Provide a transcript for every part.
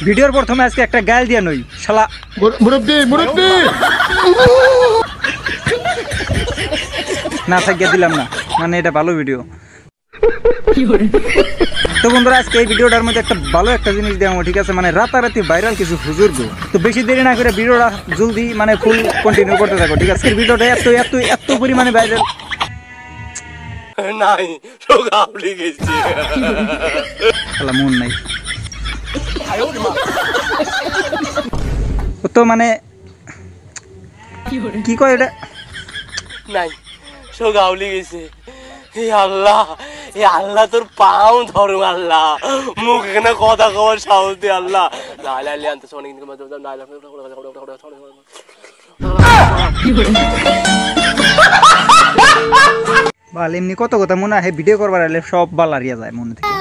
ভিডিওর প্রথমে আজকে একটা গাল দিয়া নই শালা মুরব্বি না থাকিয়ে দিলাম না, মানে এটা ভালো ভিডিও। তো বন্ধুরা আজকে এই ভিডিওটার মধ্যে একটা ভালো একটা জিনিস দেওয়া, ঠিক আছে, মানে রাতারাতি ভাইরাল কিছু হুজুর গো। তো বেশি দেরি না করে ভিডিওটা জলদি মানে ফুল কন্টিনিউ করতে থাকো, ঠিক আছে। ভিডিওটা এত এত এত পরিমাণে ভাইরাল নাই, মন নাই তো মানে কি কয় এটা নাই, গাউলি গেছে। আল্লাহ তোর পাও ধরো আল্লাহ, মুখ এখানে কথা কবার সাহস দে আল্লাহ। বাল এমনি কত কথা মনে হয় ভিডিও করবার আলে সব বাল হারিয়ে যায় মনে থেকে।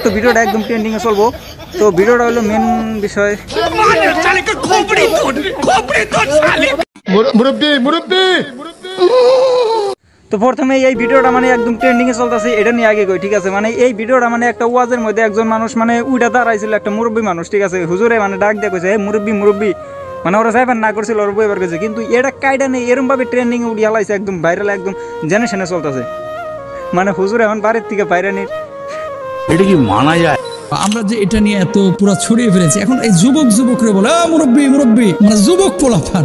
তো ভিডিওটা একদম ট্রেন্ডিং এ চলবো। তো ভিডিওটা হলো মেন বিষয়। তো প্রথমে এই ভিডিওটা মানে একদম ট্রেন্ডিং এ চলতেছে, এটা নিয়ে আগে কই, ঠিক আছে। মানে এই ভিডিওটা মানে একটা ওয়াজের মধ্যে একজন মানুষ মানে উইটা দাঁড়াইছিল, একটা মুরব্বী মানুষ, ঠিক আছে। হুজুরে মানে ডাক দিয়ে কইছে, মুরব্বী, মানে ওরা যাইবার না করছিল, ওরা বইবার গেছে, কিন্তু এটা কায়দা নেই, এরকম ভাবে ট্রেন্ডিং এ উড়িয়ে হালাইছে, একদম ভাইরাল, একদম জেনারেশনে চলতেছে। মানে হুজুর এখন বাড়ির থেকে বাইরে নিয়ে এটা কি মানা যায়? আমরা যে এটা নিয়ে এত পুরো ছড়িয়ে ফেলেছি, এখন এই যুবকরা বলে মুরব্বী, মানে যুবক পোলাপান।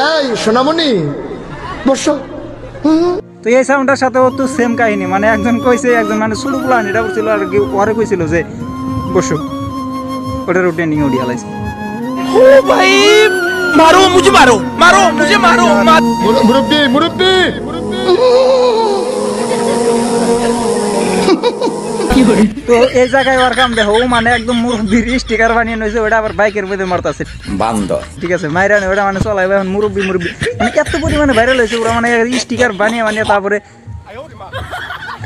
এই সোনামণি বসো। তো এই সাউন্ডটার সাথেও তো সেম কাহিনী, মানে একজন কইছে, একজন মানে ছোট প্লান এটা করছিল, আর কি ওরে কইছিল যে বসো, ওটার ট্রেন্ডিং এ উড়িয়ে হালাইছে। ও ভাই মারো মুঝে, মারো মুরব্বি তো এই জায়গায় ওর কাম দেখো, মানে একদম মুরব্বির স্টিকার বানিয়ে নিয়েছে, ওটা আবার বাইকের মধ্যে মারতাছে বান্দর, ঠিক আছে। মাইরানি ওটা মানে চলাইবে এখন মুরব্বি, মানে এত পরিমাণে ভাইরাল হয়েছে, ওরা মানে স্টিকার বানিয়ে তারপরে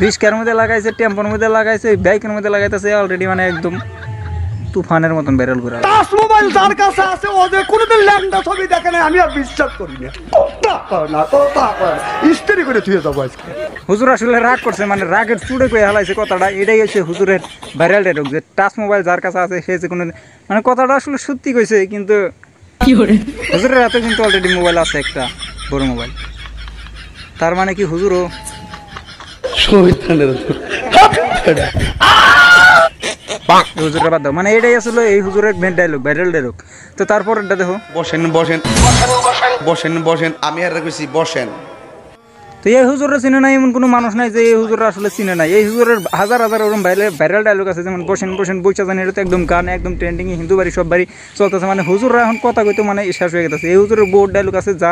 রিস্কার মধ্যে লাগাইছে, টেম্পোর মধ্যে লাগাইছে, বাইকের মধ্যে লাগাইতেছে, অলরেডি মানে একদম তুফানের মতন ভাইরাল করে। টাচ মোবাইল যার কাছে আছে ও যে কোনোদিন ল্যান্ডা ছবি দেখে না, আমি আর বিশ্বাস করি না। ইস্ত্রি করে থুয়ে যাবো আজকে। হুজুর আসলে রাগ করছে, মানে রাগের চুড়ে কয়ে হালাইছে কথাটা। এটাই হচ্ছে হুজুরের ভাইরাল ডায়লগ, যে টাচ মোবাইল যার কাছে আছে সে যে কোনো, মানে কথাটা আসলে সত্যি কইছে, কিন্তু হুজুরের হাতে কিন্তু অলরেডি মোবাইল আছে, একটা বড় মোবাইল। তার মানে কি হুজুরও হুজুরের বাদ দাও, মানে এটাই আসলে এই হুজুরের মেন ডায়লগ, ভাইরাল ডায়লগ। তো তারপরটা দেখো, বসেন আমি আর কইছি বসেন। তো এই হুজুরের চিনে নাই এমন কোনো মানুষ নাই যে এই হুজুরের আসলে চিনে নাই। এই হুজুরের হাজার ওরকম ভাইরাল ডায়লগ আছে, যেমন বসেন বইচা জানি, এটা তো একদম গান, একদম ট্রেন্ডিং এ হিন্দু বাড়ি সব বাড়ি চলতেছে। মানে হুজুররা এখন কথা কইতো মানে শেষ হয়ে গেছে। এই হুজুরের বহুত ডায়লগ আছে, যা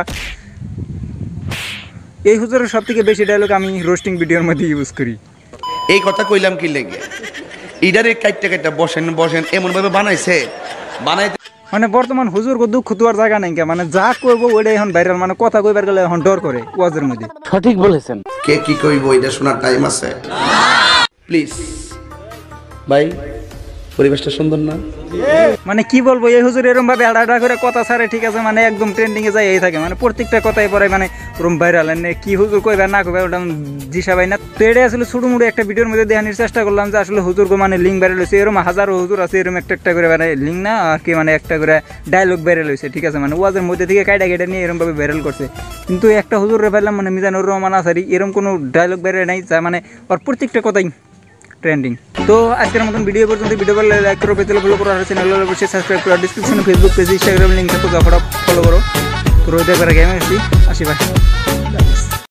এই হুজুরের সব থেকে বেশি ডায়লগ আমি রোস্টিং ভিডিওর মধ্যে ইউজ করি। এই কথা কইলাম কি লেগে, ইডারে কাইটটা বসেন এমন ভাবে বানাইছে, মানে বর্তমান হুজুর কো দুঃখ তোয়ার জায়গা নাই, মানে যা করবো ওইটাই এখন ভাইরাল, মানে কথা কইবার গেলে এখন ডর করে ওয়াজের মধ্যে। সঠিক বলেছেন। কে কি কইবো এটা শোনার টাইম আছে? প্লিজ ভাই, পরিবেশটা সুন্দর না? মানে কি বলবো, এই হুজুর এরকম ভাবে আড়াআড়া করে কথা ছাড়ে, ঠিক আছে, মানে একদম ট্রেন্ডিং এ যায় এই থাকে, মানে প্রত্যেকটা কথাই পরে মানে ওরকম ভাইরাল। কি হুজুর কইবা না কইবা ওটা দিশা পাই না। তো এটা আসলে ছোট মুড়ে একটা ভিডিওর মধ্যে দেখানোর চেষ্টা করলাম যে আসলে হুজুর কো মানে লিঙ্ক ভাইরাল হয়েছে, এরকম হাজারো হুজুর আছে, এরকম একটা করে মানে লিঙ্ক না আর কি, মানে একটা করে ডায়লগ ভাইরাল হয়েছে, ঠিক আছে। মানে ওয়াজের মধ্যে থেকে কাইটা নিয়ে এরকম ভাবে ভাইরাল করছে, কিন্তু একটা হুজুরে পাইলাম মানে মিজানুর রহমান আসারি, এরকম কোনো ডায়লগ ভাইরাল নাই যা মানে ওর প্রত্যেকটা কথাই ট্রেন্ডিং। তো আজকের মতন ভিডিও পর্যন্ত, ভিডিও করলে লাইক করো, পেতে ফলো করো, আর চ্যানেল অবশ্যই সাবস্ক্রাইব করো, ডিসক্রিপশনে ফেসবুক পেজ, ইনস্টাগ্রাম লিঙ্ক থেকে ফলো করো। তো রোদে করে গেমে আসি ভাই।